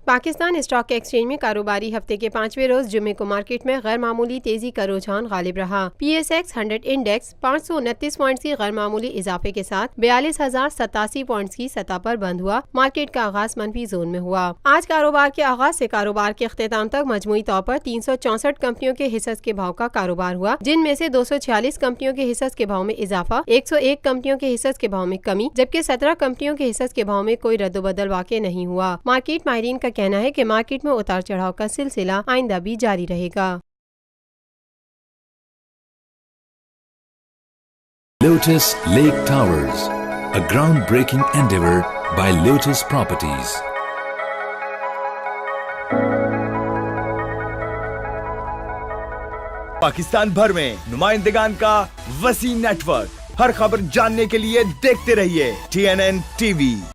Pakistan stock exchange میں کاروباری ہفتے کے 5ویں روز جمعے کو مارکیٹ میں غیر معمولی تیزی کا رجحان غالب رہا۔ P S x 100 index 529 points کی غیر معمولی اضافے کے ساتھ 42,087 پوائنٹس کی سطح پر بند ہوا۔ مارکیٹ کا آغاز منفی زون میں ہوا۔ آج کاروبار کے آغاز سے کاروبار کے اختتام تک مجموعی طور پر 364 کمپنیوں کے حصص کے بھاؤ کا کاروبار ہوا، جن میں سے 246 کمپنیوں کے حصص کے بھاؤ میں اضافہ، 101 کمپنیوں کے حصص کے بھاؤ میں کمی، جبکہ 17 کمپنیوں کے حصص کے بھاؤ میں کوئی رد و بدل واقع نہیں ہوا۔ مارکیٹ ماہرین کا کہنا ہے کہ مارکیٹ میں اتار چڑھاؤ کا سلسلہ آئندہ بھی جاری رہے گا۔ Lotus Lake Towers, a groundbreaking endeavor by Lotus Properties. Pakistan بھر میں نمائندگان کا وسیع نیٹ ورک، ہر خبر جاننے کے لیے دیکھتے رہیے TNN TV۔